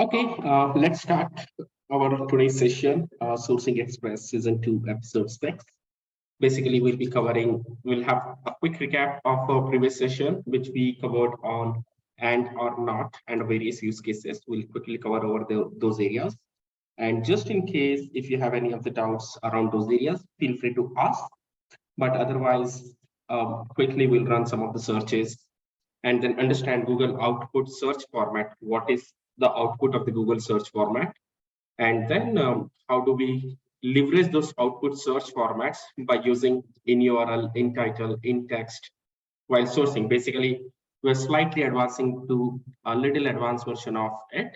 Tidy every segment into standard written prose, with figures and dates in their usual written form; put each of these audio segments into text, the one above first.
Okay, let's start our today's session, Sourcing Express Season 2, Episode 6. Basically, we'll have a quick recap of our previous session, which we covered on and or not and various use cases. We'll quickly cover over those areas. And just in case, if you have any of the doubts around those areas, feel free to ask. But otherwise, quickly we'll run some of the searches and then understand Google output search format. What is the output of the Google search format? And then how do we leverage those output search formats by using inurl, in title, in text while sourcing? Basically, we're slightly advancing to a little advanced version of it.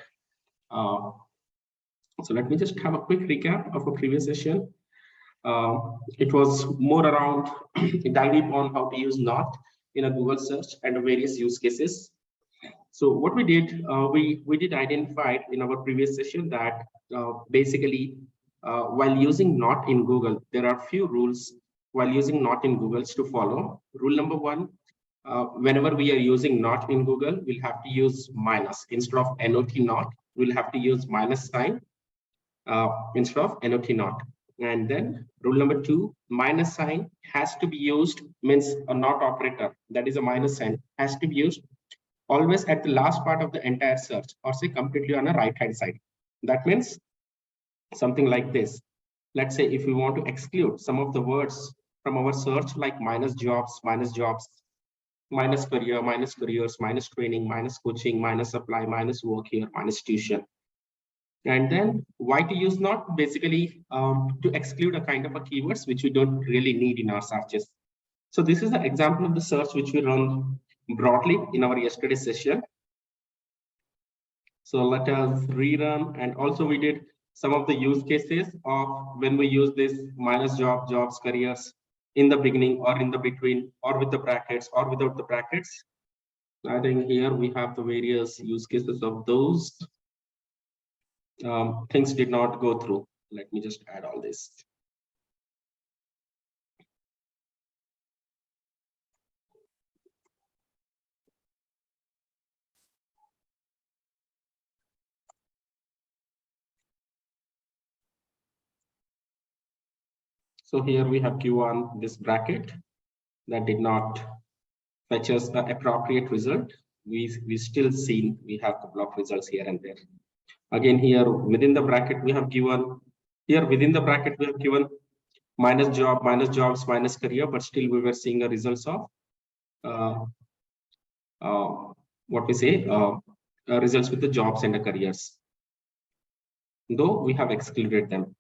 So let me just have a quick recap of a previous session. It was more around diving on how to use not in a Google search and various use cases. So what we did, we did identify in our previous session that basically while using not in Google, there are few rules while using not in Google's to follow. Rule number one, whenever we are using not in Google, we'll have to use minus instead of not, we'll have to use minus sign instead of not. And then rule number two, minus sign has to be used, means a not operator, that is a minus sign, has to be used always at the last part of the entire search, or say completely on the right hand side. That means something like this. Let's say if we want to exclude some of the words from our search, like minus jobs, minus career, minus careers, minus training, minus coaching, minus supply, minus work here, minus tuition. And then why to use not? Basically to exclude a kind of a keywords which we don't really need in our searches. So this is the example of the search which we run broadly in our yesterday session. So let us rerun, and also we did some of the use cases of when we use this minus jobs, careers in the beginning or in the between or with the brackets or without the brackets. I think here we have the various use cases of those. Things did not go through. Let me just add all this. So here we have given this bracket that did not fetch us the appropriate result. We still seen we have couple of results here and there. Again, here within the bracket we have given, here within the bracket we have given minus job, minus jobs, minus career, but still we were seeing the results of what we say results with the jobs and the careers, though we have excluded them.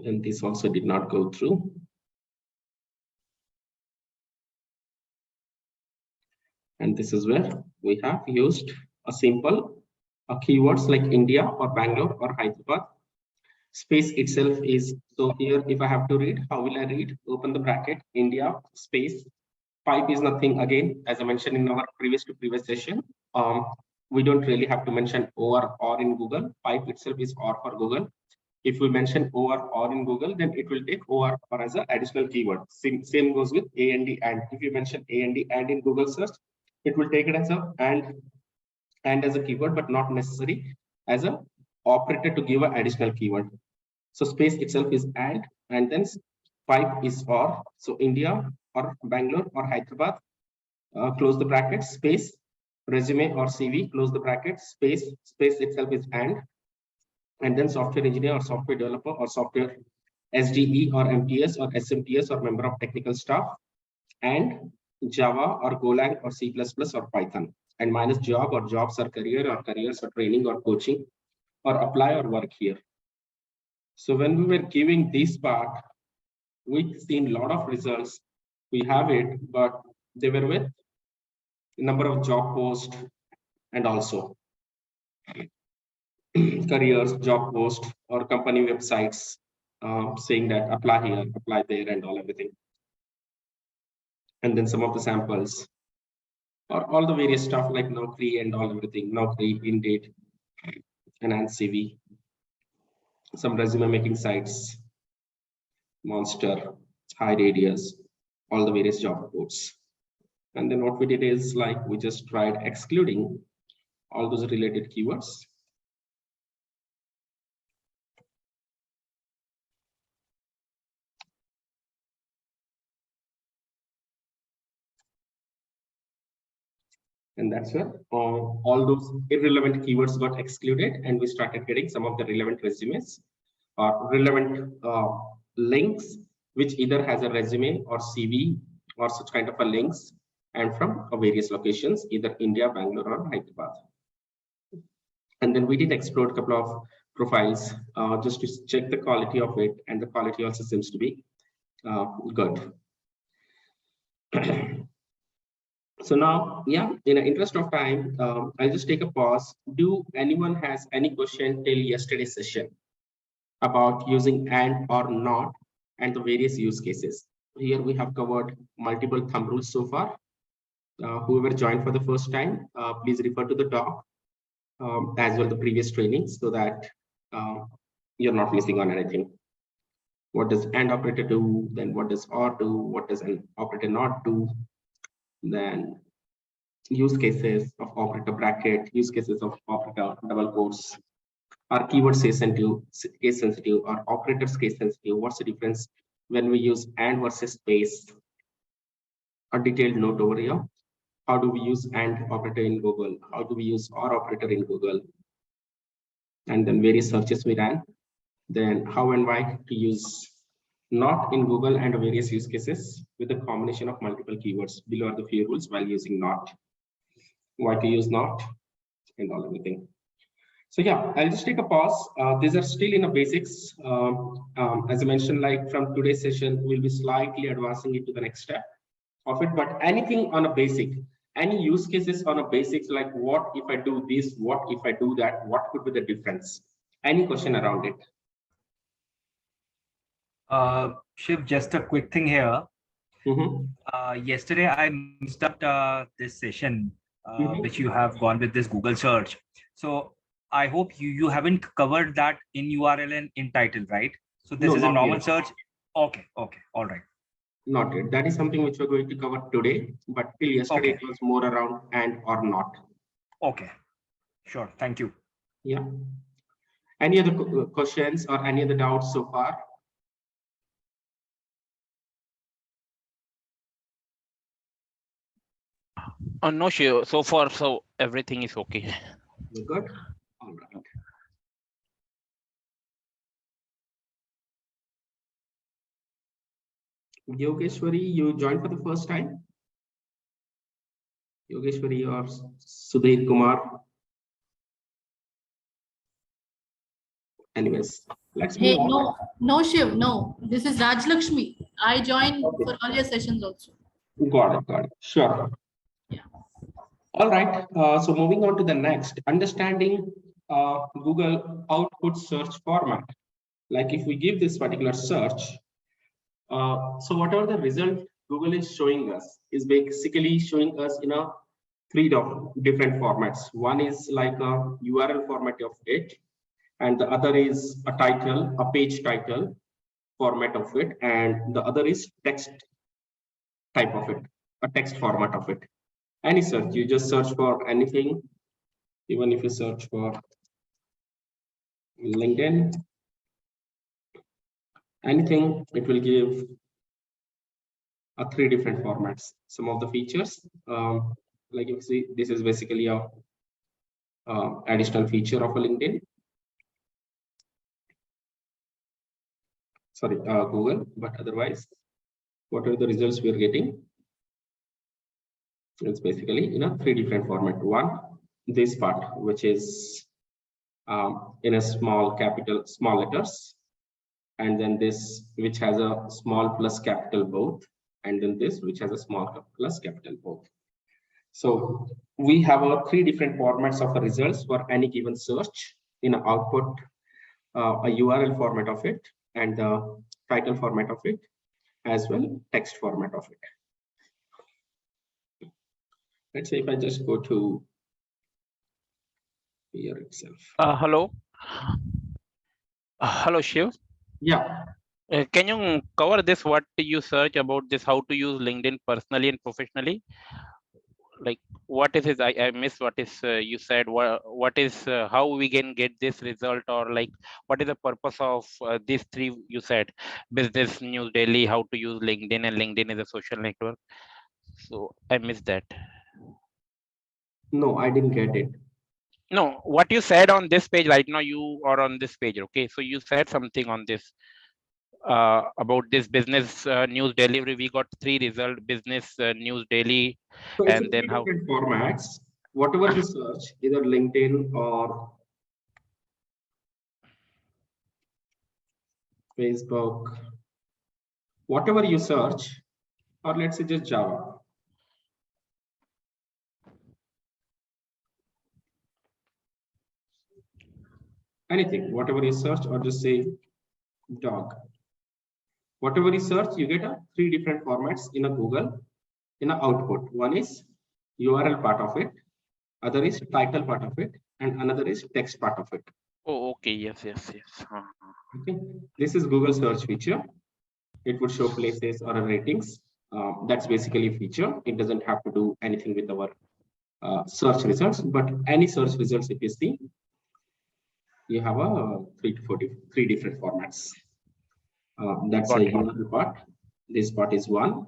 And this also did not go through. And this is where we have used a simple keywords like India or Bangalore or Hyderabad. Space itself is, so here if I have to read, how will I read? Open the bracket, India, space. Pipe is nothing, again, as I mentioned in our previous session. We don't really have to mention or in Google. Pipe itself is or for Google. If we mention or in Google, then it will take or as an additional keyword. Same goes with A and D and. If you mention A and D and in Google search, it will take it as a and as a keyword, but not necessary as a operator to give an additional keyword. So space itself is and then pipe is or. So India or Bangalore or Hyderabad, close the brackets, space, resume or CV, close the brackets, space itself is and then software engineer or software developer or software SDE or MTS or SMTS or member of technical staff, and Java or Golang or C++ or Python, and minus job or jobs or careers or training or coaching or apply or work here. So when we were giving this part, we've seen a lot of results. We have it, but they were with number of job posts and also careers, job posts, or company websites saying that apply here, apply there, and everything. And then some of the samples or all the various stuff like Naukri and everything, Naukri, Indeed, Enhance CV, some resume making sites, Monster, High Radius, all the various job reports. And then what we did is like we just tried excluding all those related keywords. And that's where all those irrelevant keywords got excluded, and we started getting some of the relevant resumes or relevant links, which either has a resume or CV or such kind of a links, and from various locations, either India, Bangalore, or Hyderabad. And then we did explore a couple of profiles just to check the quality of it, and the quality also seems to be good. So now, yeah, in the interest of time, I'll just take a pause. Do anyone has any question till yesterday's session about using and or not and the various use cases? Here we have covered multiple thumb rules so far. Whoever joined for the first time, please refer to the doc as well the previous trainings so that you're not missing on anything. What does and operator do? Then what does or do? What does an operator not do? Then use cases of operator bracket, use cases of operator double quotes. Are keywords case sensitive or operators case sensitive? What's the difference when we use and versus space? A detailed note over here. How do we use and operator in Google? How do we use or operator in Google? And then various searches we ran. Then how and why to use not in Google and various use cases with a combination of multiple keywords. Below are the few rules while using not. Why to use not and all everything. So yeah, I'll just take a pause. These are still in the basics. As I mentioned, like from today's session, we'll be slightly advancing it to the next step of it. But anything on a basic, any use cases on a basics, like what if I do this, what if I do that, what could be the difference? Any question around it? Shiv, just a quick thing here. Yesterday I missed out this session, which you have gone with this Google search. So I hope you haven't covered that in URL and in title, right? So this is a normal search. Okay, all right. Not yet. That is something which we're going to cover today, but till yesterday it was more around and or not. Okay, sure. Thank you. Yeah. Any other questions or any other doubts so far? No, sure. So far, so everything is okay. You're good. All right. Yogeshwari, you joined for the first time? Yogeshwari or Sudhir Kumar? Anyways, let's move on. No, Shiv, no. This is Raj Lakshmi. I joined for all your sessions also. Got it. Sure. Yeah. All right. So moving on to the next, understanding Google output search format. Like if we give this particular search, so whatever the result Google is showing us is basically showing us in a three different formats. One is like a URL format of it, and the other is a title, a page title format of it, and the other is text type of it, a text format of it. Any search, you just search for anything, even if you search for LinkedIn, anything, it will give three different formats. Some of the features, like you see, this is basically a additional feature of a LinkedIn. Sorry, Google, but otherwise, what are the results we are getting? It's basically in a three different format. One, this part, which is in a small letters, and then this, which has a small plus capital both, and then this, which has a small plus capital both. So we have three different formats of the results for any given search in an output, a URL format of it, and the title format of it, as well text format of it. Let's say if I just go to here itself. Hello. Hello, Shiv. Yeah. Can you cover this? What you search about this? How to use LinkedIn personally and professionally? Like, what is it? I missed what is you said. What is how we can get this result, or like what is the purpose of these three? You said business news daily, how to use LinkedIn, and LinkedIn is a social network. So I missed that. No, I didn't get it. No, what you said on this page right now, you are on this page. Okay, so you said something on this about this business news delivery. We got three result: business news daily, So it's and three then how. different formats. Whatever you search, either LinkedIn or Facebook, whatever you search, or let's say just Java. Anything, whatever you search, or just say dog. Whatever you search, you get a three different formats in a Google in an output. One is URL part of it, other is title part of it, and another is text part of it. Oh, okay. Yes, yes, yes. Okay, this is Google search feature. It would show places or ratings. That's basically a feature. It doesn't have to do anything with our search results, but any search results, if you see, you have a 3 different formats. That's Got a it. URL part. This part is one,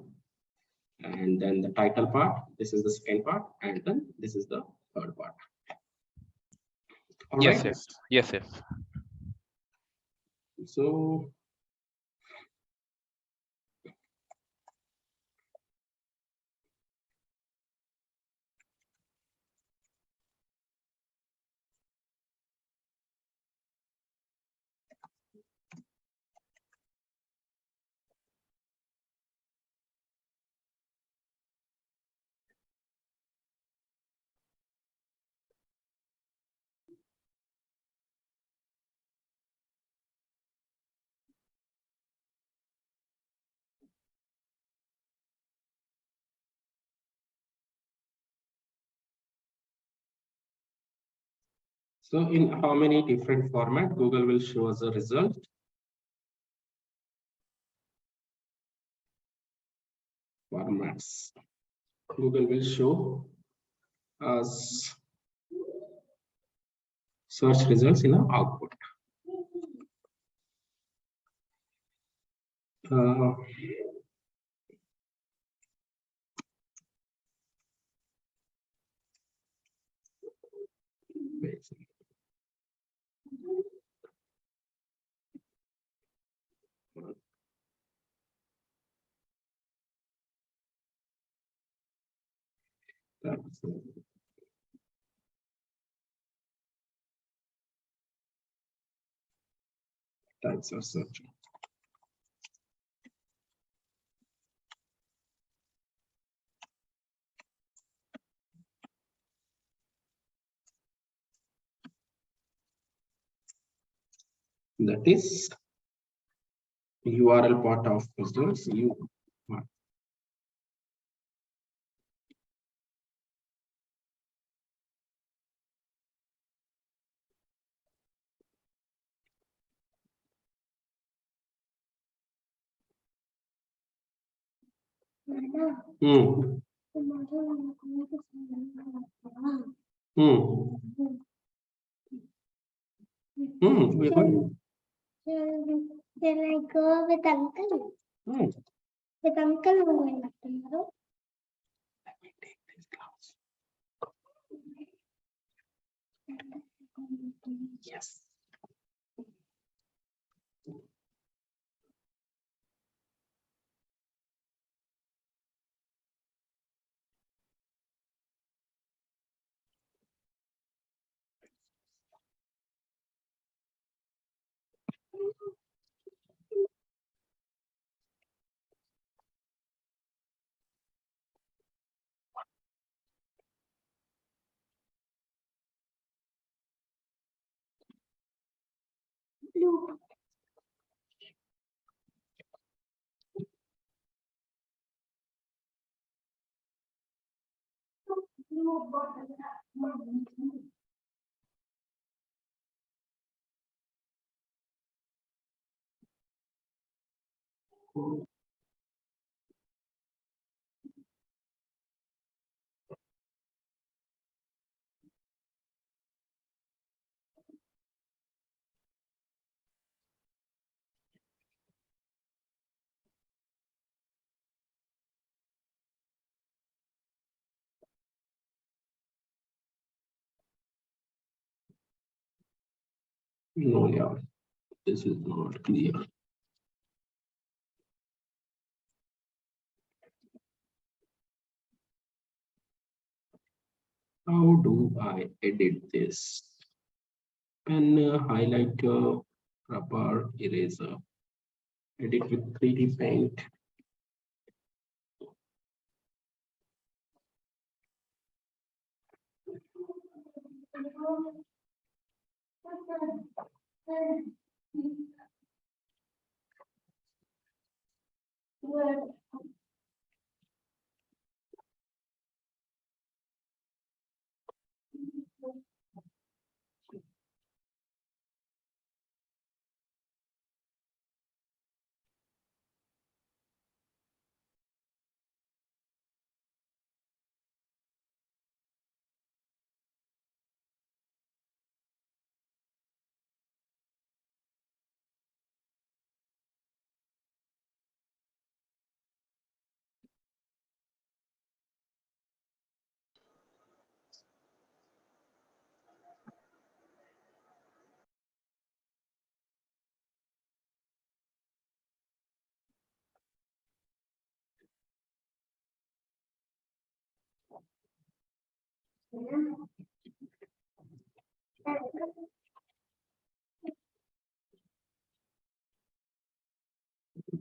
and then the title part. This is the second part, and then this is the third part. All Yes, right. yes, yes, yes. So So in how many different format Google will show us a result? Formats. Google will show us search results in an output. Uh, that's, types of search. That is URL part of results. Hmm. Hmm. We're going. Can I go with uncle? Hmm. With uncle or going tomorrow? Let me take this class. Yes. Blue. Blue bottle. No, yeah, this is not clear. How do I edit this? Pen, highlighter, rubber, eraser. Edit with 3D paint.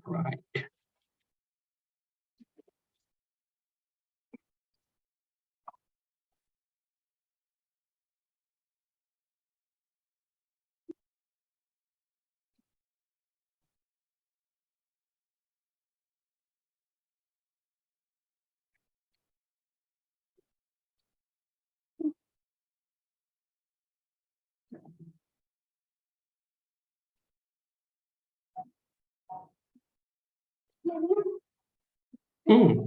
Right. Hmm.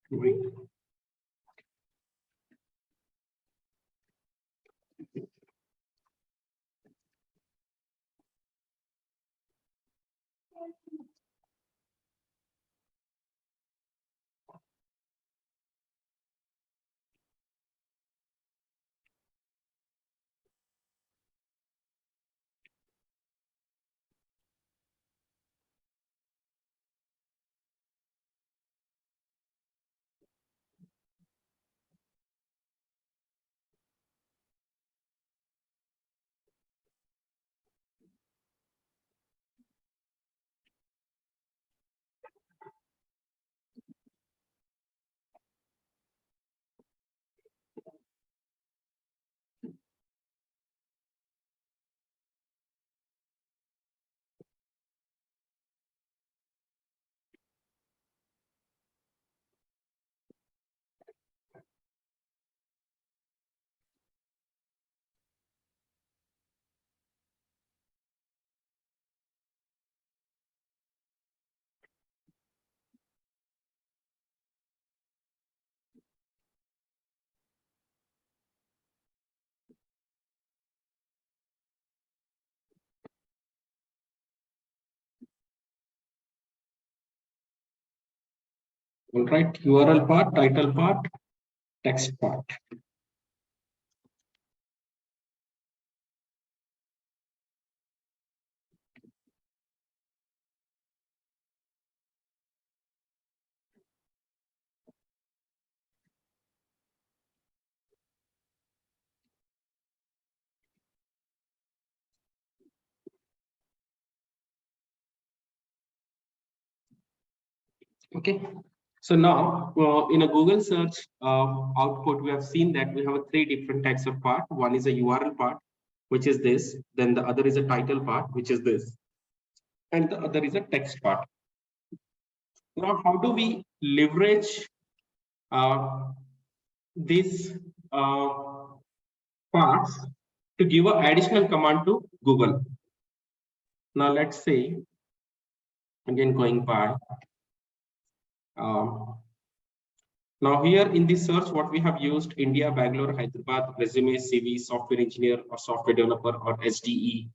Right. All right, URL part, title part, text part. Okay. So now in a Google search output, we have seen that we have three different types of part. One is a URL part, which is this. Then the other is a title part, which is this. And the other is a text part. Now, how do we leverage these parts to give an additional command to Google. Now let's say, again going by. Now here in this search, what we have used: India, Bangalore, Hyderabad, resume, CV, software engineer or software developer or SDE,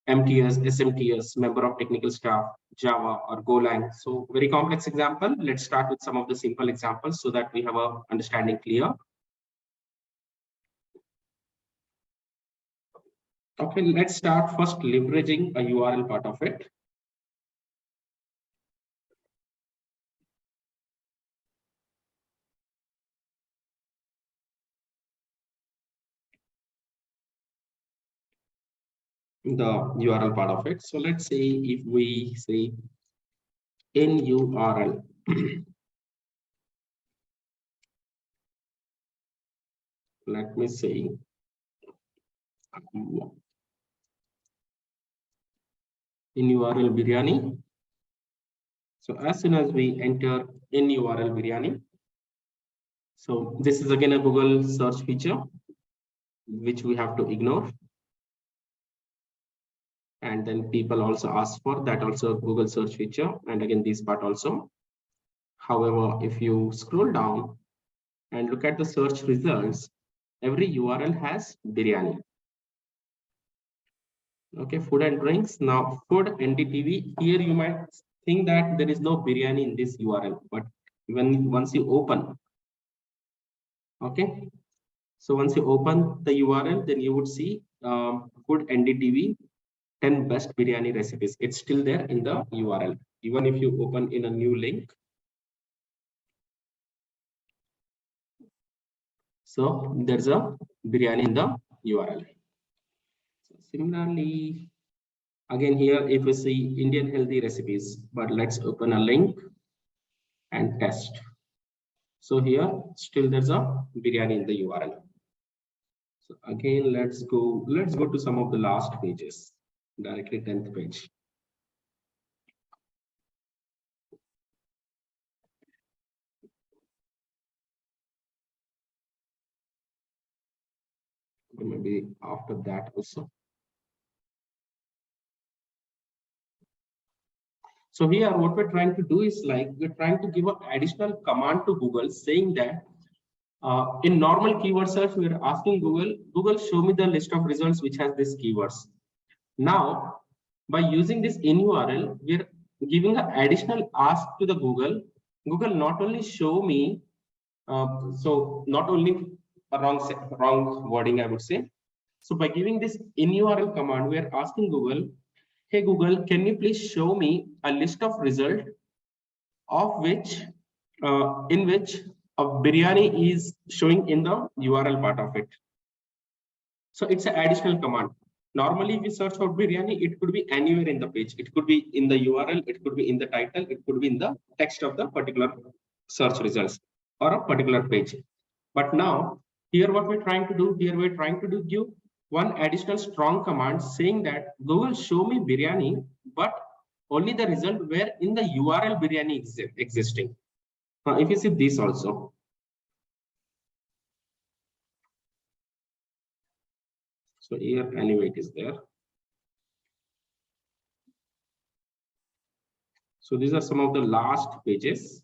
MTS, SMTS, member of technical staff, Java or Golang. So very complex example. Let's start with some of the simple examples so that we have a understanding clear. Okay, let's start first leveraging a URL part of it. The URL part of it. So let's say if we say inurl. Let me say inurl biryani. So as soon as we enter inurl biryani, so this is again a Google search feature which we have to ignore. And then people also ask for that, also Google search feature, and again this part also. However, if you scroll down and look at the search results, every URL has biryani. Okay, food and drinks. Now food NDTV, here you might think that there is no biryani in this URL, but once you open, okay, so once you open the URL, then you would see food NDTV 10 best biryani recipes. It's still there in the URL. Even if you open in a new link. So there's a biryani in the URL. So similarly, again here, if we see Indian healthy recipes, but let's open a link and test. So here still there's a biryani in the URL. So again, let's go to some of the last pages, directly 10th page. Maybe after that also. So here what we're trying to do is like we're trying to give an additional command to Google saying that in normal keyword search, we're asking Google, show me the list of results which has these keywords. Now, by using this inurl, we're giving an additional ask to the Google not only show me, so not only a wrong wording, I would say. So by giving this inurl command, we are asking Google, hey Google, can you please show me a list of results of which in which a biryani is showing in the URL part of it. So it's an additional command. Normally, if we search for biryani, it could be anywhere in the page. It could be in the URL, it could be in the title, it could be in the text of the particular search results or a particular page. But now, here what we're trying to do, give one additional strong command saying that Google show me biryani, but only the result where in the URL biryani is existing. If you see this also. So here anyway it is there. So these are some of the last pages.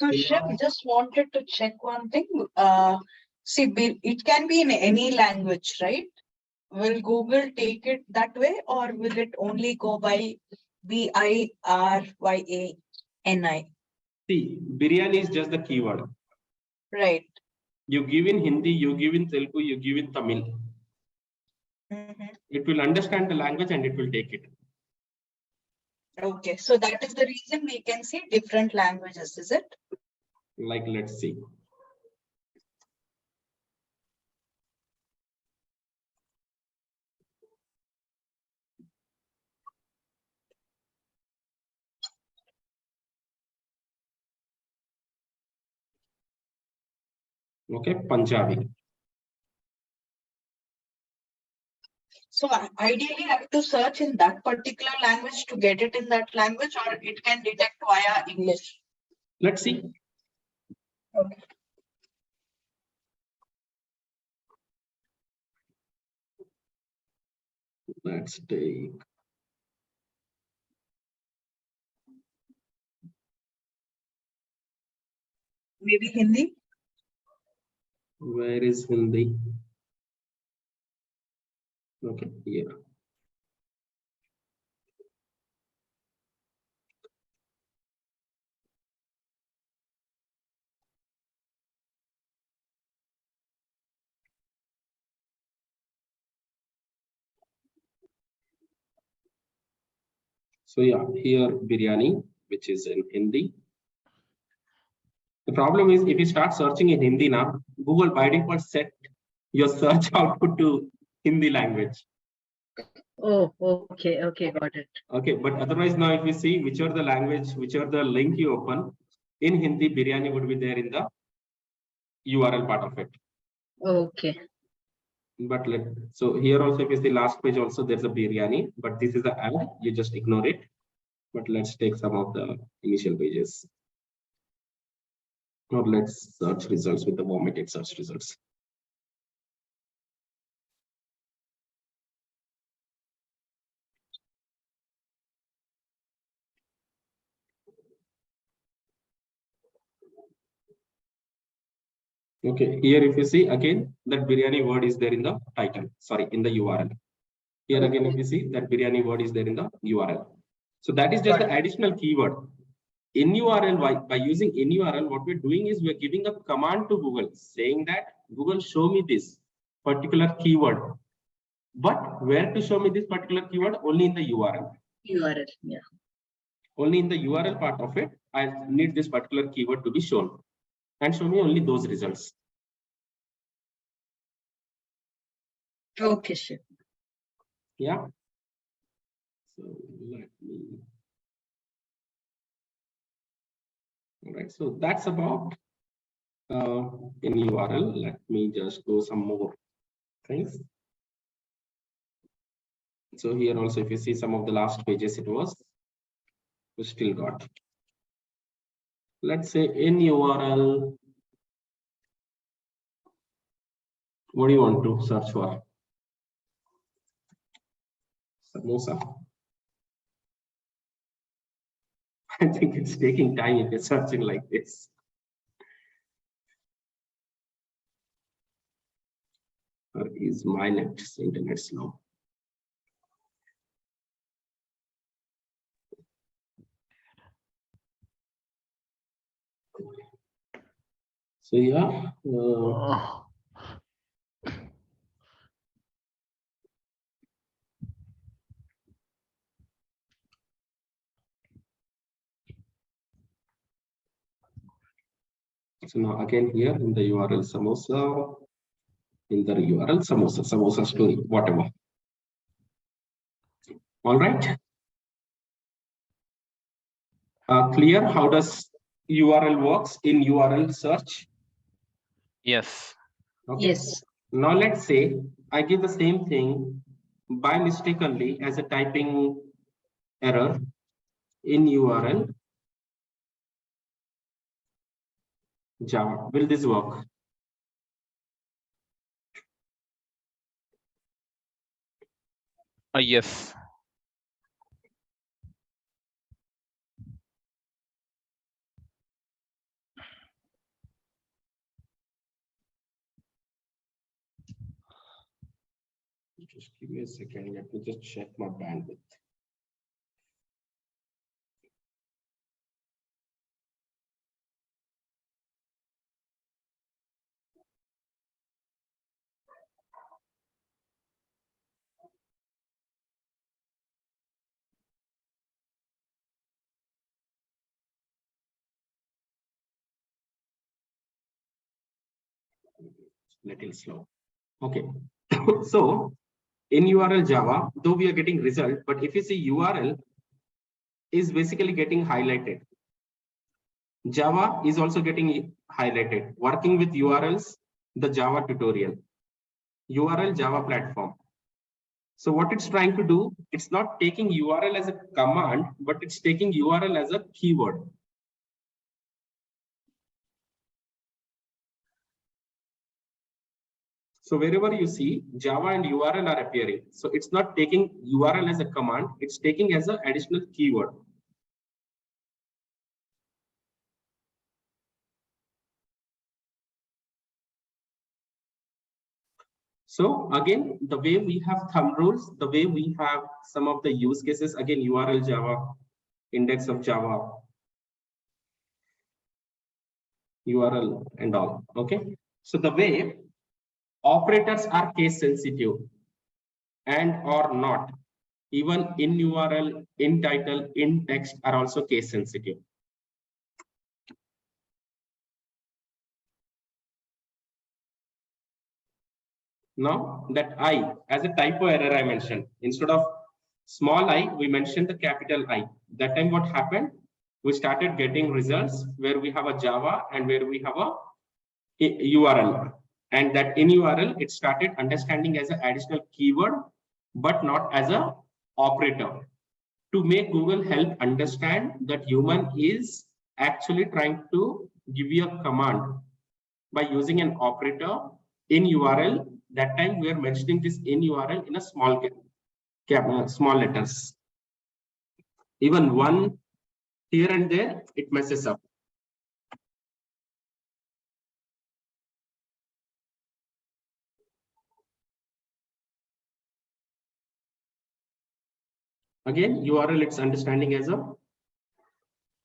So Shiv, just wanted to check one thing. See, it can be in any language, right? Will Google take it that way, or will it only go by biryani? See, biryani is just the keyword. Right. You give in Hindi, you give in Telugu, you give in Tamil. It will understand the language and it will take it. Okay, so that is the reason we can see different languages, is it? Like, let's see. Okay, Punjabi. So ideally, I have to search in that particular language to get it in that language, or it can detect via English. Let's see. Okay. Let's take. Maybe Hindi. Where is Hindi? Okay, here. So yeah, here biryani, which is in Hindi. The problem is if you start searching in Hindi now, Google by default set your search output to Hindi language. Oh, okay, okay, got it. Okay, but otherwise now if you see which are the language, which are the link you open, in Hindi, biryani would be there in the URL part of it. Okay. But so here also if you see last page also there's a biryani, but this is the ad, you just ignore it. But let's take some of the initial pages. Or let's search results with the vomited search results. Okay, here if you see again that biryani word is there in the title, sorry, in the URL. Here again if you see that biryani word is there in the URL. So that is just the additional keyword. inurl, by using inurl, what we're doing is we're giving a command to Google saying that Google show me this particular keyword. But where to show me this particular keyword? Only in the URL. URL, yeah. Only in the URL part of it, I need this particular keyword to be shown and show me only those results. Okay, sure. Yeah. So let me. All right. So that's about in URL. Let me just go some more things. So here also, if you see some of the last pages, it was we still got. Let's say in URL. What do you want to search for? Samosa. I think it's taking time if you're searching like this. Or is my internet slow? So yeah. So now again here in the URL samosa, in the URL samosa story, whatever. All right. Clear how does URL works in URL search? Yes. Okay. Yes. Now let's say I give the same thing by mistakenly as a typing error in URL Java. Will this work? Yes. Just give me a second. Let me just check my bandwidth. Little slow. Okay. So in URL Java, though we are getting result, but if you see URL is basically getting highlighted. Java is also getting highlighted. Working with URLs, the Java tutorial, URL Java platform. So what it's trying to do, it's not taking URL as a command, but it's taking URL as a keyword. So wherever you see Java and URL are appearing, so it's not taking URL as a command, it's taking as an additional keyword. So again, the way we have thumb rules, the way we have some of the use cases, again, URL Java, index of Java, URL and all. Okay. So the way operators are case sensitive and or not, even in URL, in title, in text are also case sensitive. Now that I, as a typo error I mentioned, instead of small I, we mentioned the capital I. That time what happened? We started getting results where we have a Java and where we have a URL. And that in URL, it started understanding as an additional keyword, but not as a operator. To make Google help understand that human is actually trying to give you a command by using an operator in URL. That time we are mentioning this in URL in a small letters. Even one here and there, it messes up. Again, URL it's understanding as a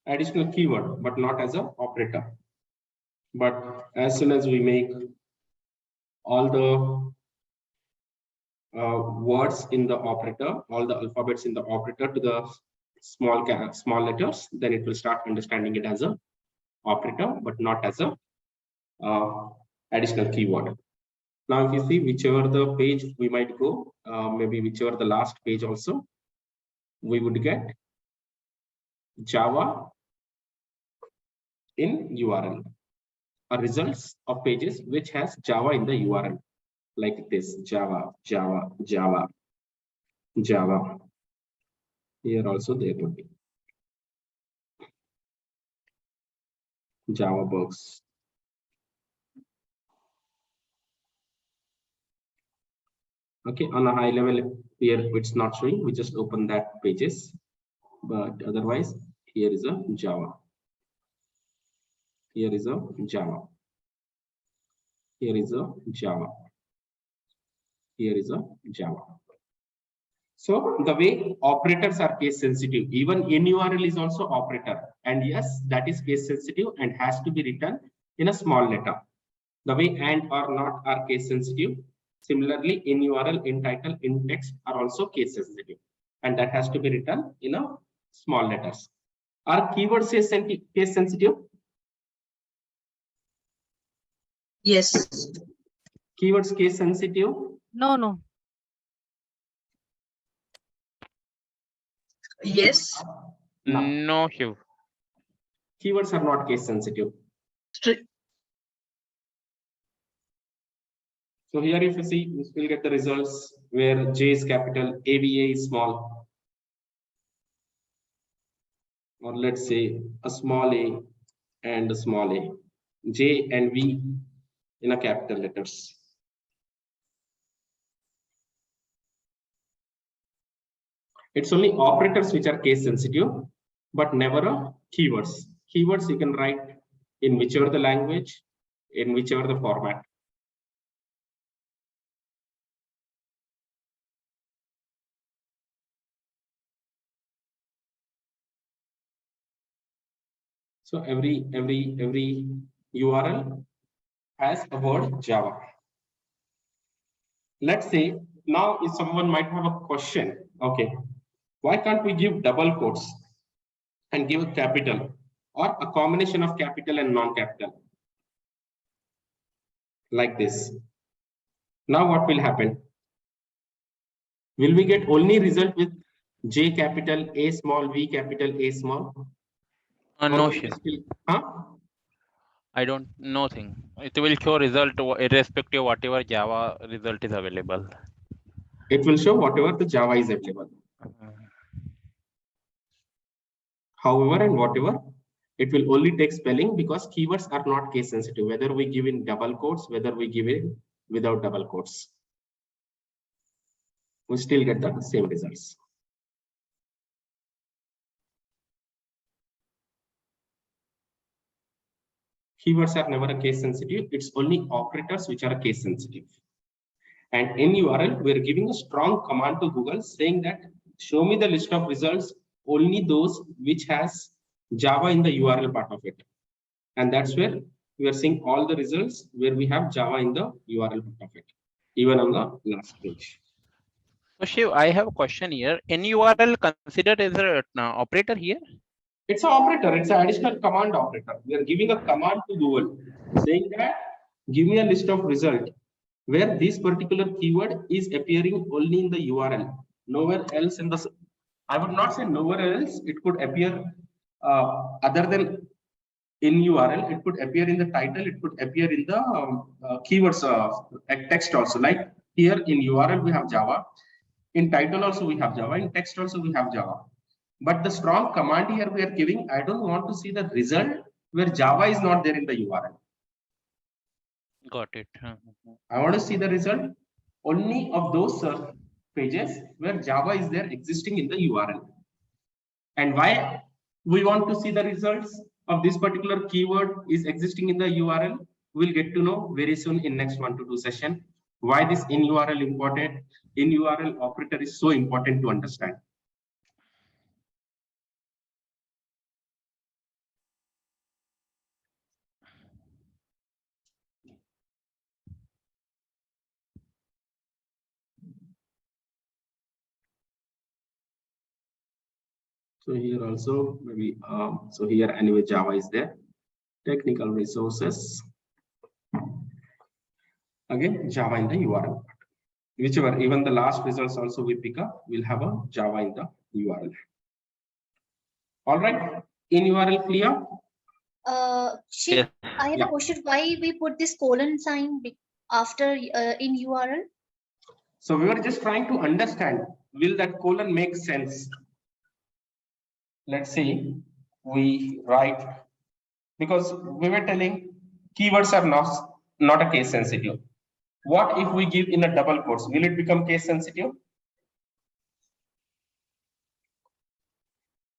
additional keyword, but not as a operator. But as soon as we make all the words in the operator, all the alphabets in the operator to the small letters, then it will start understanding it as a operator, but not as a additional keyword. Now, if you see whichever the page we might go, maybe whichever the last page also, we would get Java in URL, or results of pages which has Java in the URL, like this: Java, Java, Java, Java. Here also there would be Java books. Okay, on a high level here it's not showing, we just open that pages, but otherwise here is a Java, here is a Java, here is a Java, here is a Java. So the way operators are case sensitive, even in URL is also operator, and yes, that is case sensitive and has to be written in a small letter. The way and or not are case sensitive. Similarly, in URL, in title, in text are also case sensitive, and that has to be written in a small letters. Are keywords case sensitive? Yes. Keywords case sensitive? No. Yes. No, Shiv. Keywords are not case sensitive. So here, if you see, you will get the results where J is capital, AVA is small, or let's say a small a and a small a, J and V in a capital letters. It's only operators which are case sensitive, but never a keywords. Keywords you can write in whichever the language, in whichever the format. So every URL has a word Java. Let's say now if someone might have a question, okay, why can't we give double quotes and give a capital or a combination of capital and non-capital like this? Now what will happen? Will we get only result with J capital, A small, V capital, A small? No, Shiv. Huh? I don't know thing. It will show result irrespective of whatever Java result is available. It will show whatever the Java is available. However and whatever, it will only take spelling because keywords are not case sensitive. Whether we give in double quotes, whether we give in without double quotes. We still get the same results. Keywords are never a case sensitive. It's only operators which are case sensitive. And in URL, we're giving a strong command to Google saying that show me the list of results, only those which has Java in the URL part of it. And that's where we are seeing all the results where we have Java in the URL part of it, even on the last page. So Shiv, I have a question here. inurl considered as an operator here? It's an operator. It's an additional command operator. We are giving a command to Google saying that give me a list of result where this particular keyword is appearing only in the URL, nowhere else in the. I would not say nowhere else. It could appear other than in URL. It could appear in the title. It could appear in the keywords text also. Like here in URL we have Java. In title also we have Java. In text also we have Java. But the strong command here we are giving, I don't want to see the result where Java is not there in the URL. Got it. I want to see the result only of those pages where Java is there existing in the URL. And why we want to see the results of this particular keyword is existing in the URL, we'll get to know very soon in next 1 to 2 session. Why this in URL important, in URL operator is so important to understand. So here also maybe so here anyway Java is there. Technical resources. Again Java in the URL. Whichever, even the last results also we pick up, we'll have a Java in the URL. All right, in URL clear? Shiv, Yes. I have a question. Why we put this colon sign after in URL? So we were just trying to understand, will that colon make sense? Let's see, we write, because we were telling keywords are not a case sensitive. What if we give in a double quotes? Will it become case sensitive?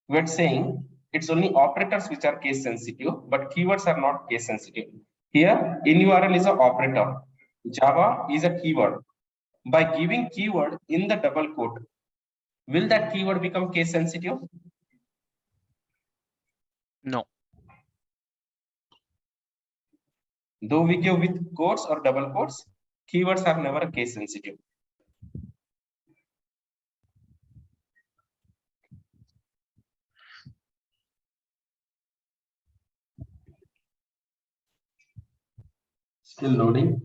We're saying it's only operators which are case sensitive, but keywords are not case sensitive. Here, in URL is an operator. Java is a keyword. By giving keyword in the double quote, will that keyword become case sensitive? No. Though we give with quotes or double quotes, keywords are never case sensitive. Still loading.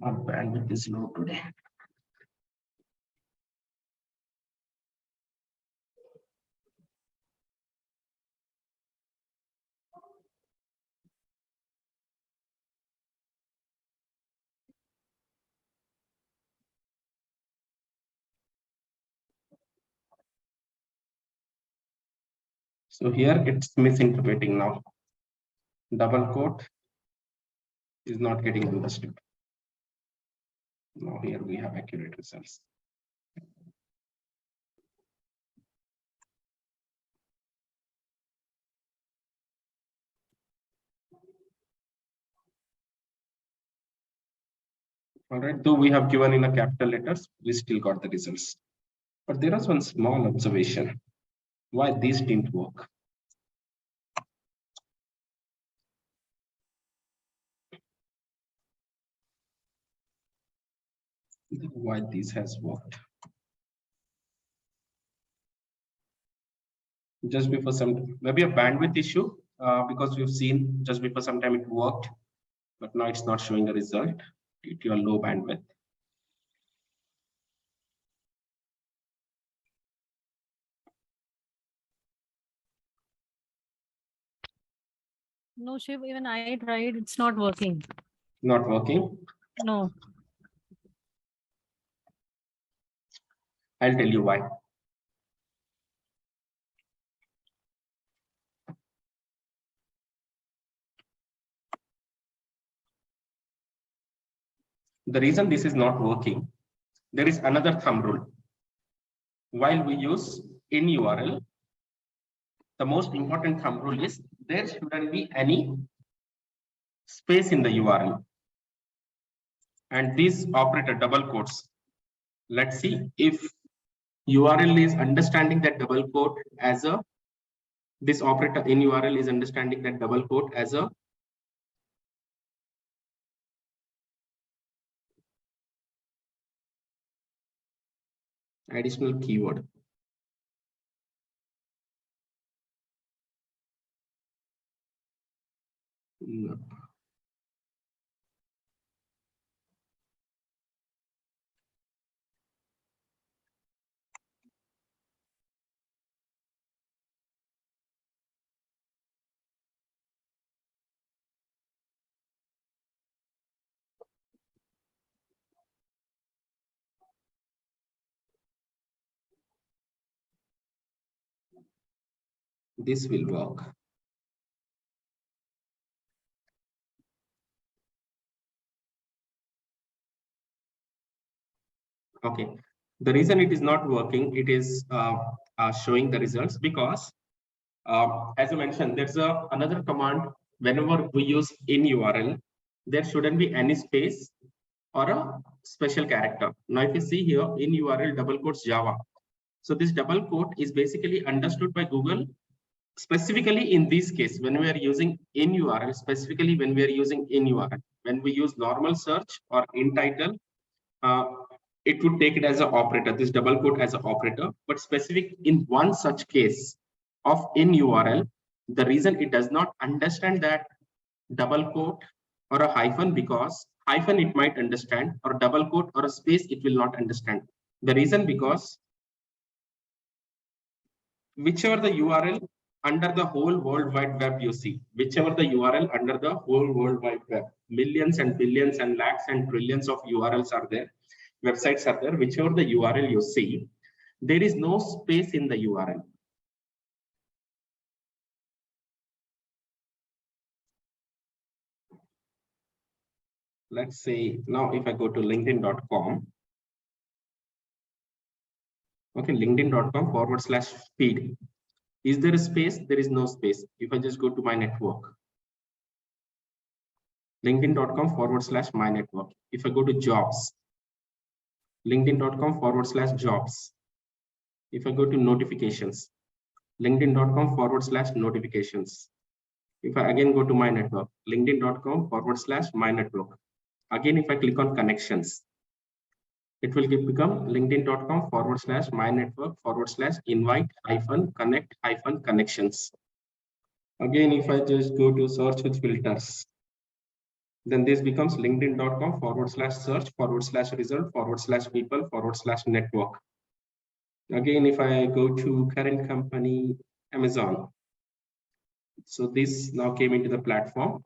Our bandwidth is low today. So here it's misinterpreting now. Double quote is not getting understood. Now here we have accurate results. All right, though we have given in a capital letters, we still got the results. But there is one small observation. Why these didn't work? Why this has worked? Just before some, maybe a bandwidth issue, because we've seen just before some time it worked, but now it's not showing the result due to a low bandwidth. No, Shiv, even I tried. It's not working. Not working. No. I'll tell you why. The reason this is not working, there is another thumb rule. While we use inurl, the most important thumb rule is there shouldn't be any space in the URL. And this operator double quotes. Let's see if URL is understanding that double quote as a, this operator in URL is understanding that double quote as a additional keyword. No. This will work. Okay. The reason it is not working, it is showing the results because as I mentioned, there's another command. Whenever we use in URL, there shouldn't be any space or a special character. Now, if you see here in URL double quotes Java. So this double quote is basically understood by Google, specifically in this case, when we are using in URL, specifically when we are using in URL, when we use normal search or in title, it would take it as an operator, this double quote as an operator, but specific in one such case of in URL, the reason it does not understand that double quote or a hyphen, because hyphen it might understand, or double quote or a space it will not understand. The reason because whichever the URL under the whole world wide web you see, whichever the URL under the whole world wide web, millions and billions and lakhs and trillions of URLs are there, websites are there, whichever the URL you see, there is no space in the URL. Let's say now if I go to linkedin.com, okay, linkedin.com/feed. Is there a space? There is no space. If I just go to my network, linkedin.com/my network. If I go to jobs, linkedin.com/jobs. If I go to notifications, linkedin.com/notifications. If I again go to my network, linkedin.com/my network. Again, if I click on connections, it will become linkedin.com/my network/invite-connect-connections. Again, if I just go to search with filters, then this becomes linkedin.com/search/result/people/network. Again, if I go to current company, Amazon. So this now came into the platform.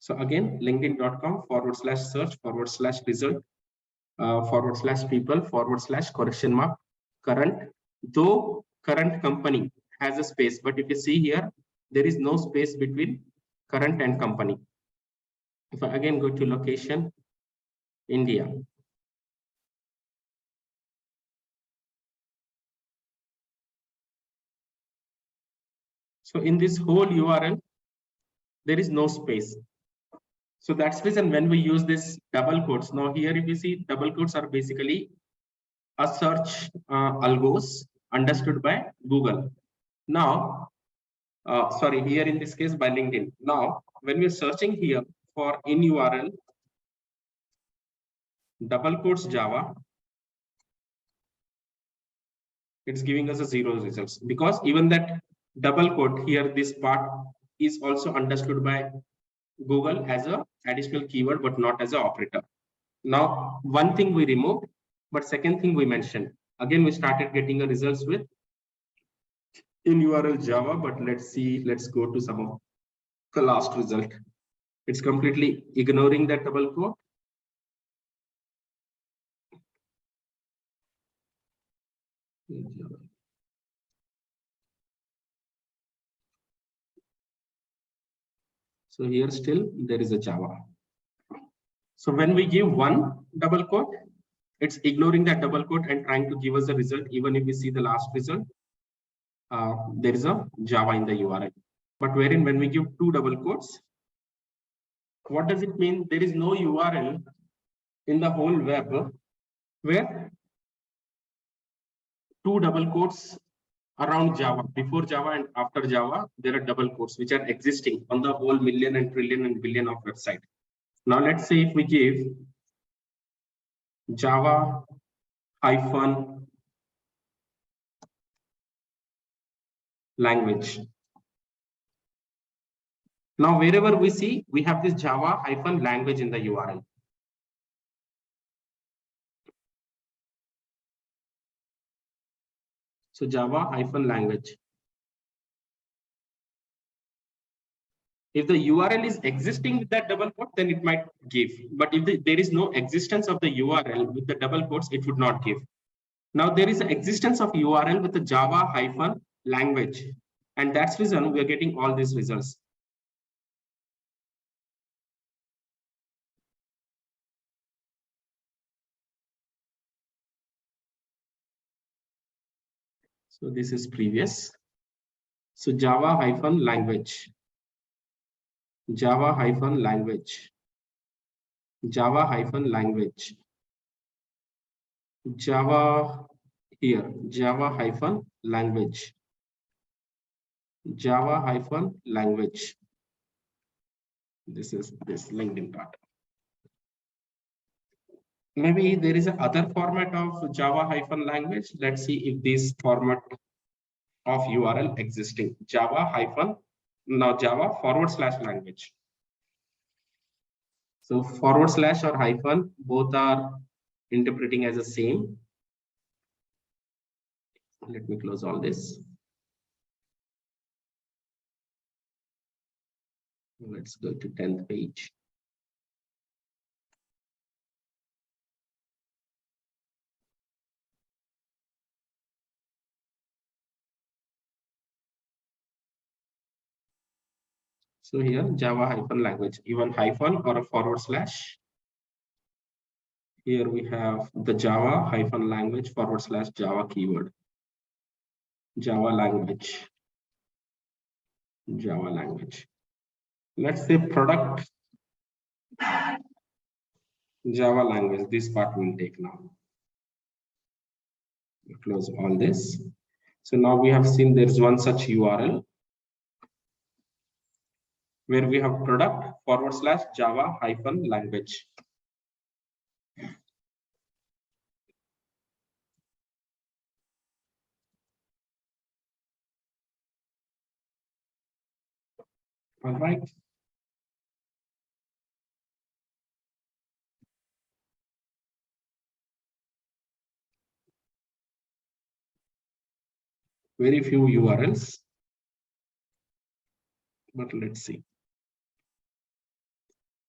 So again, linkedin.com/search/result/people/current. Though current company has a space, but if you see here, there is no space between current and company. If I again go to location, India. So in this whole URL, there is no space. So that's reason when we use this double quotes. Now here, if you see, double quotes are basically a search algos understood by Google. Now, sorry, here in this case by LinkedIn. Now, when we're searching here for in URL, double quotes Java, it's giving us a 0 results, because even that double quote here, this part is also understood by Google as a additional keyword, but not as an operator. Now, one thing we removed, but second thing we mentioned. Again, we started getting a results with in URL Java, but let's see, let's go to some of the last result. It's completely ignoring that double quote. So here still there is a Java. So when we give one double quote, it's ignoring that double quote and trying to give us the result. Even if we see the last result, there is a Java in the URL. But wherein when we give two double quotes, what does it mean? There is no URL in the whole web where two double quotes around Java, before Java and after Java, there are double quotes which are existing on the whole million and trillion and billion of website. Now let's say if we give Java hyphen language. Now wherever we see, we have this Java hyphen language in the URL. So Java hyphen language. If the URL is existing with that double quote, then it might give. But if there is no existence of the URL with the double quotes, it would not give. Now there is an existence of URL with the Java hyphen language. And that's the reason we are getting all these results. So this is previous. So Java hyphen language. Java hyphen language. Java hyphen language. Java here. Java hyphen language. Java hyphen language. This is this LinkedIn part. Maybe there is a other format of Java hyphen language. Let's see if this format of URL existing. Java hyphen, now Java / language. So / or hyphen, both are interpreting as the same. Let me close all this. Let's go to 10th page. So here Java hyphen language, even hyphen or a /. Here we have the Java hyphen language / Java keyword. Java language. Java language. Let's say product Java language. This part will take now. We close all this. So now we have seen there's one such URL where we have product / Java hyphen language. All right. Very few URLs, but let's see.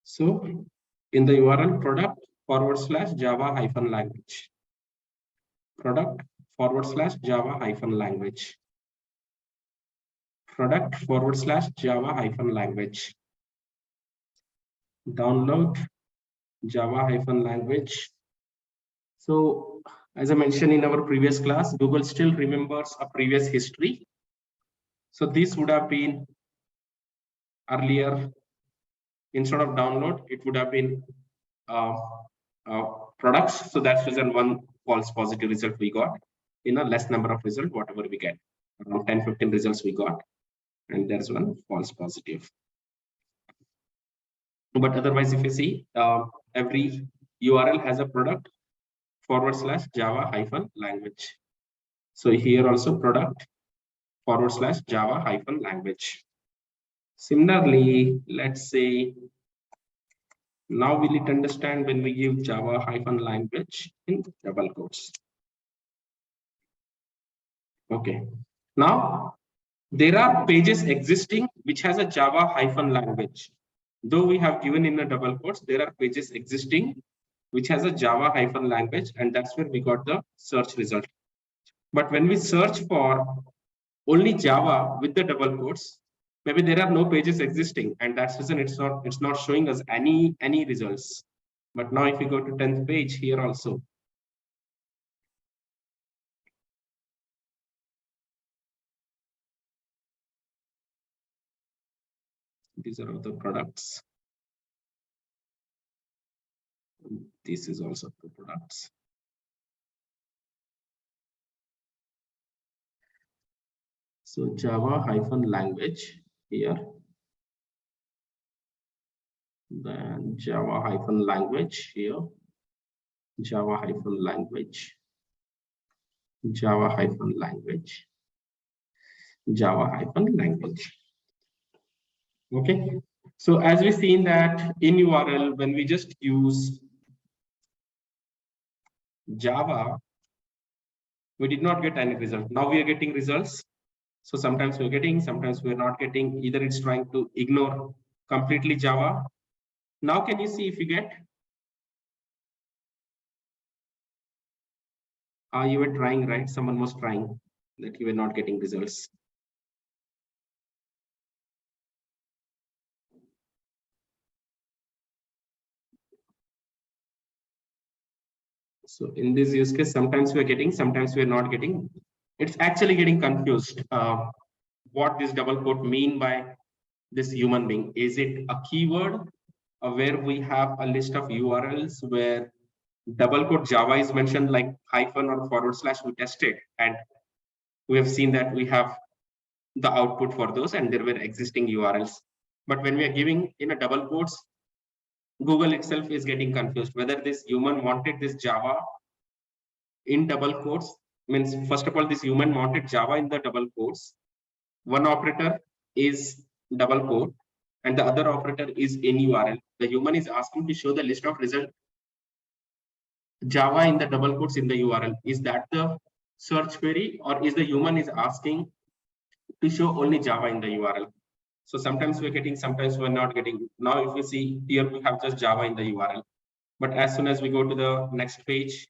So in the URL product / Java hyphen language. Product / Java hyphen language. Product / Java hyphen language. Download Java hyphen language. So as I mentioned in our previous class, Google still remembers a previous history. So this would have been earlier, instead of download, it would have been products. So that's reason one false positive result we got in a less number of results, whatever we get. Around 10-15 results we got, and there's one false positive. But otherwise, if you see, every URL has a product / Java hyphen language. So here also product / Java hyphen language. Similarly, let's say now we need to understand when we give Java hyphen language in double quotes. Okay. Now there are pages existing which has a Java hyphen language. Though we have given in a double quotes, there are pages existing which has a Java hyphen language, and that's where we got the search result. But when we search for only Java with the double quotes, maybe there are no pages existing, and that's reason it's not showing us any results. But now if we go to 10th page here also, these are other products. This is also the products. So Java hyphen language here, then Java hyphen language here, Java hyphen language, Java hyphen language, Java hyphen language. Okay. So as we seen that in URL, when we just use Java, we did not get any result. Now we are getting results. So sometimes we're getting, sometimes we're not getting. Either it's trying to ignore completely Java. Now can you see if you get? You were trying, right? Someone was trying that you were not getting results. So in this use case, sometimes we're getting, sometimes we're not getting. It's actually getting confused. What this double quote mean by this human being? Is it a keyword where we have a list of URLs where double quote Java is mentioned like hyphen or forward slash we tested, and we have seen that we have the output for those and there were existing URLs. But when we are giving in a double quotes, Google itself is getting confused whether this human wanted this Java in double quotes. Means first of all, this human wanted Java in the double quotes. One operator is double quote and the other operator is inurl. The human is asking to show the list of result Java in the double quotes in the URL. Is that the search query, or is the human is asking to show only Java in the URL? So sometimes we're getting, sometimes we're not getting. Now if you see here, we have just Java in the URL. But as soon as we go to the next page,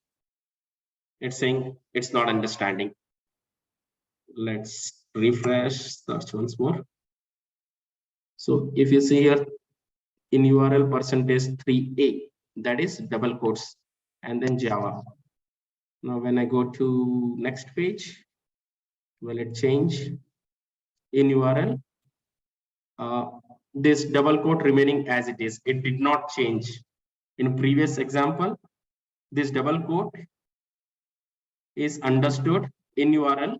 it's saying it's not understanding. Let's refresh, search once more. So if you see here in URL %3a, that is double quotes and then Java. Now when I go to next page, will it change? In URL, this double quote remaining as it is. It did not change. In previous example, this double quote is understood in URL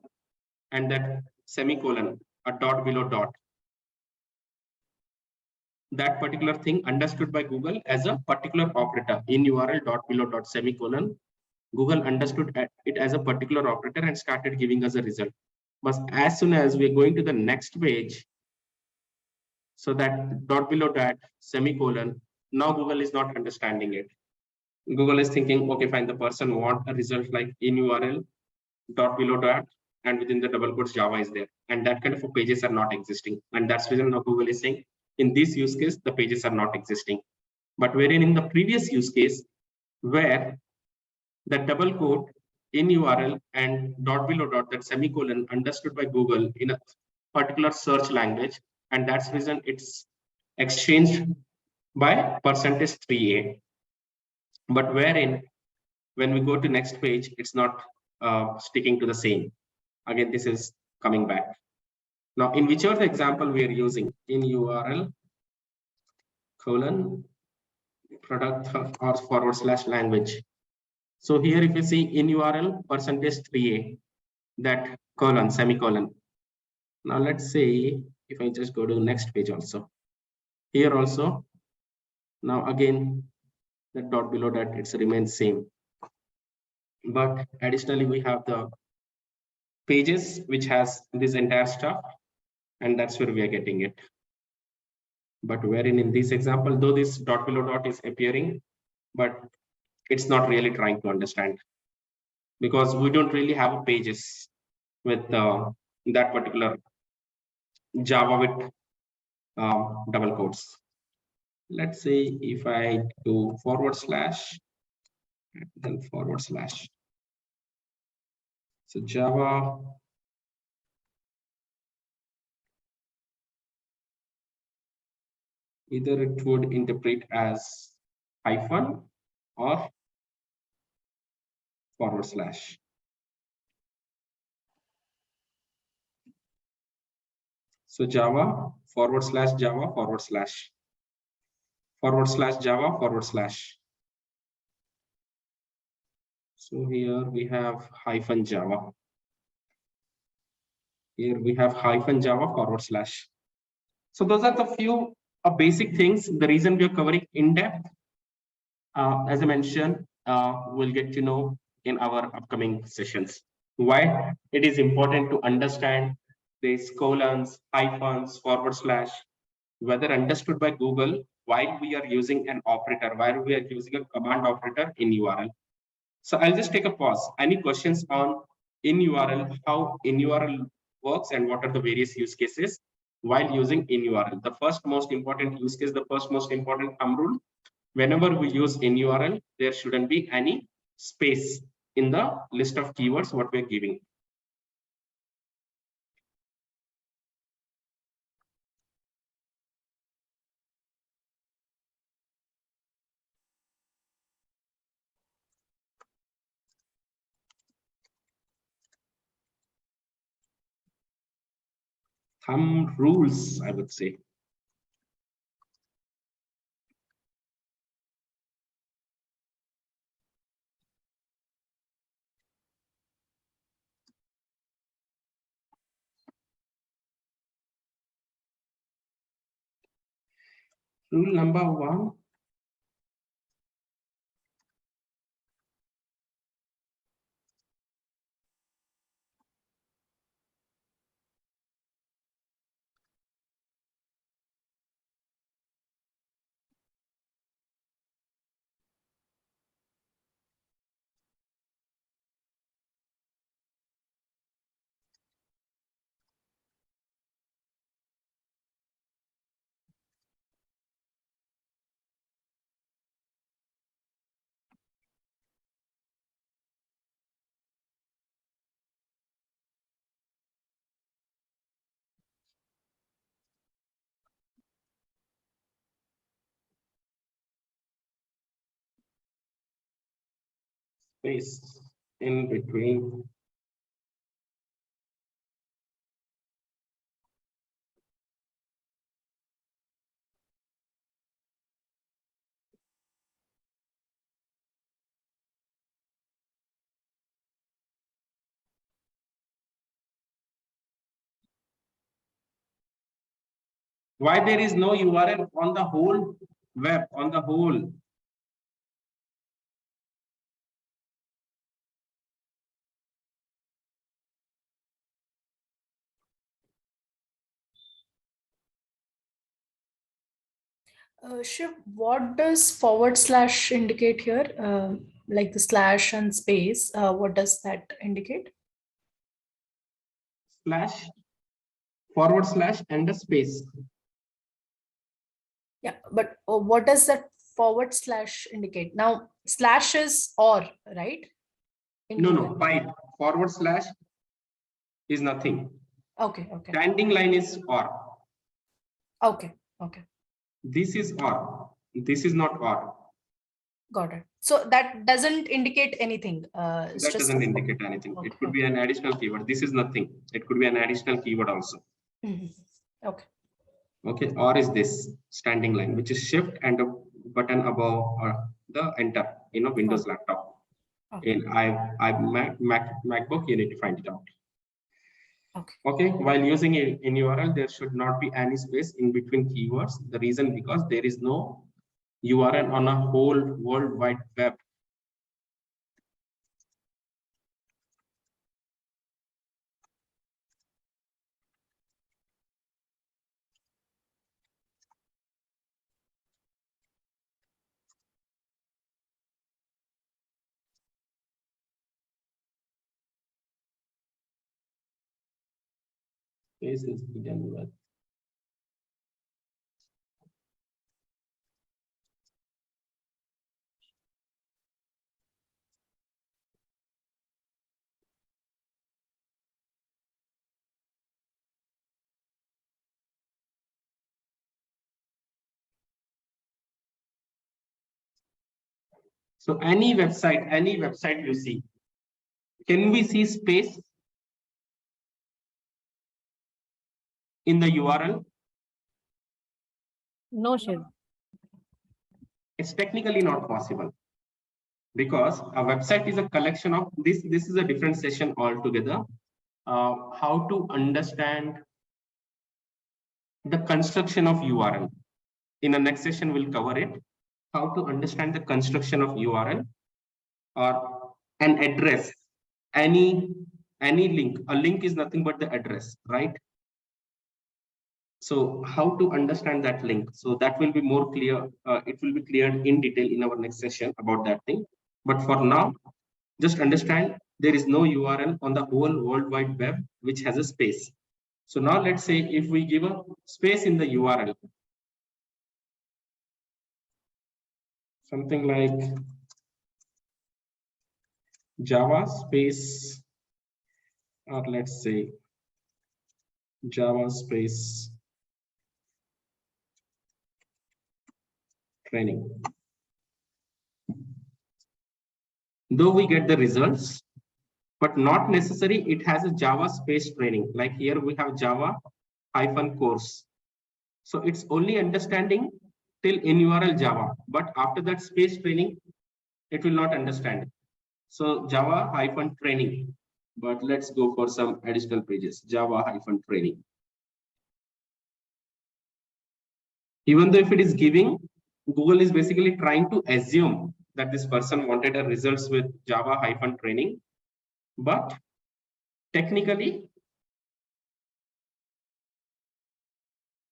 and that semicolon, a dot below dot. That particular thing understood by Google as a particular operator in URL dot below dot semicolon. Google understood it as a particular operator and started giving us a result. But as soon as we're going to the next page, so that dot below that semicolon, now Google is not understanding it. Google is thinking, okay, fine, the person want a result like in URL dot below dot, and within the double quotes Java is there, and that kind of pages are not existing. And that's the reason now Google is saying in this use case the pages are not existing. But wherein in the previous use case where the double quote in URL and dot below dot, that semicolon understood by Google in a particular search language, and that's the reason it's exchanged by %3a. But wherein when we go to next page, it's not sticking to the same. Again, this is coming back. Now, in whichever the example we are using, in URL colon product or forward slash language. So here, if you see in URL %3a, that colon semicolon. Now let's say if I just go to the next page also, here also. Now again, the dot below that it's remains same. But additionally, we have the pages which has this entire stuff, and that's where we are getting it. But wherein in this example, though this dot below dot is appearing, but it's not really trying to understand, because we don't really have pages with that particular Java with double quotes. Let's say if I do / then /. So Java either it would interpret as hyphen or /. So Java / Java / Java /. So here we have hyphen Java. Here we have hyphen Java /. So those are the few basic things. The reason we are covering in depth, as I mentioned, we'll get to know in our upcoming sessions. Why it is important to understand these colons, hyphens, /, whether understood by Google while we are using an operator, while we are using a command operator in URL. So I'll just take a pause. Any questions on in URL, how in URL works and what are the various use cases while using in URL? The first most important use case, the first most important thumb rule, whenever we use in URL, there shouldn't be any space in the list of keywords what we're giving. Thumb rules, I would say. Rule number 1. Space in between. Why there is no URL on the whole web, on the whole? Shiv, what does / indicate here? Like the slash and space, what does that indicate? Slash, / and a space. Yeah, but what does that / indicate? Now, slash is or, right? In No, Google. pipe. / is nothing. Okay, okay, Standing line is or. okay, okay. This is or. This is not or. Got it. So that doesn't indicate anything. It's That just doesn't indicate anything. okay, It could be an additional keyword. This is nothing. It could be an additional keyword also. Mhm. Okay. Okay, or is this standing line, which is shift and a button above the enter in a Windows laptop. Okay. In MacBook, you need to find it out. Okay. Okay, while using in URL, there should not be any space in between keywords. The reason because there is no URL on a whole World Wide Web. Space is hidden with So any website you see, can we see space in the URL? No, Shiv. It's technically not possible because a website is a collection of this. This is a different session altogether. How to understand the construction of URL. In the next session, we'll cover it. How to understand the construction of URL or an address. Any link. A link is nothing but the address, right? So how to understand that link? So that will be more clear. It will be cleared in detail in our next session about that thing. But for now, just understand there is no URL on the whole World Wide Web which has a space. So now let's say if we give a space in the URL, something like Java space, or let's say Java space training. Though we get the results, but not necessary it has a Java space training. Like here we have Java hyphen course. So it's only understanding till inurl Java, but after that space training, it will not understand. So Java hyphen training, but let's go for some additional pages. Java hyphen training. Even though if it is giving, Google is basically trying to assume that this person wanted a results with Java hyphen training, but technically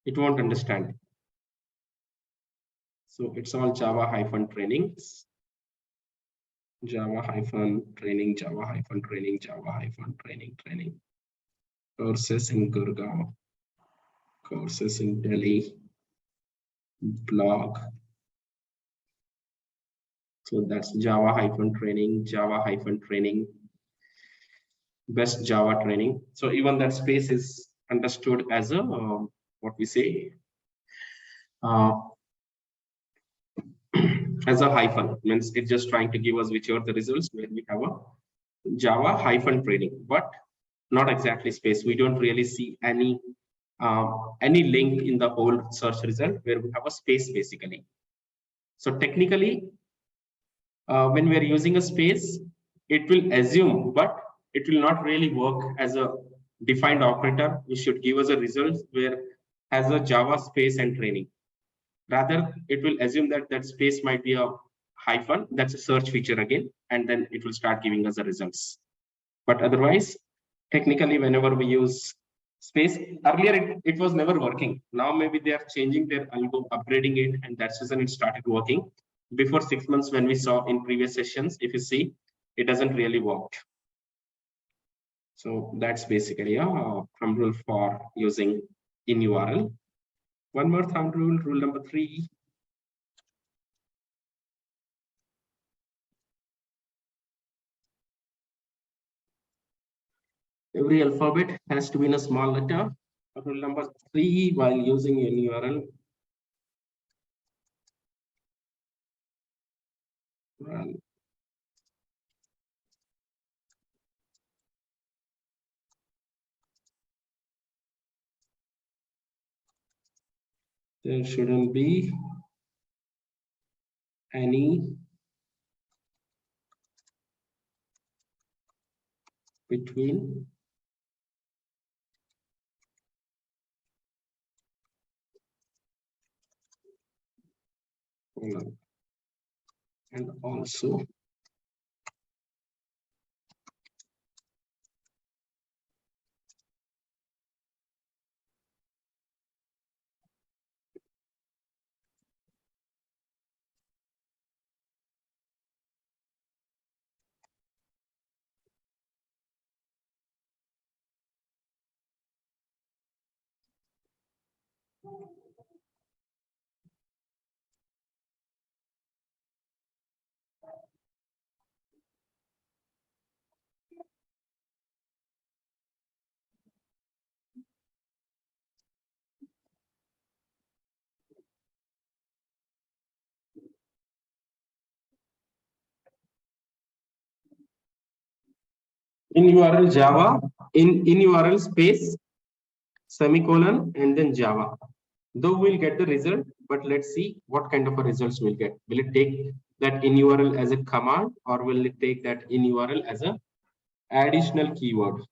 it won't understand. So it's all Java hyphen trainings. Java hyphen training, Java hyphen training, Java hyphen training. Courses in Gurgaon, courses in Delhi, blog. So that's Java hyphen training, best Java training. So even that space is understood as a what we say as a hyphen, means it's just trying to give us whichever the results where we have a Java hyphen training, but not exactly space. We don't really see any link in the whole search result where we have a space basically. So technically, when we are using a space, it will assume, but it will not really work as a defined operator. We should give us a result where has a Java space and training. Rather, it will assume that that space might be a hyphen. That's a search feature again, and then it will start giving us the results. But otherwise, technically, whenever we use space, earlier it was never working. Now maybe they are changing their algo, upgrading it, and that's reason it started working. Before 6 months, when we saw in previous sessions, if you see, it doesn't really work. So that's basically a thumb rule for using in URL. One more thumb rule, rule number 3. Every alphabet has to be in a small letter. Rule number 3, while using an URL, there shouldn't be any between and also In URL Java, in URL space, semicolon, and then Java. Though we'll get the result, but let's see what kind of a results we'll get. Will it take that in URL as a command, or will it take that in URL as a additional keyword?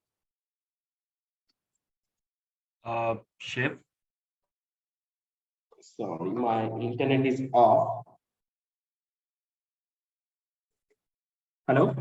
Shiv, Sorry, my internet is off. Hello?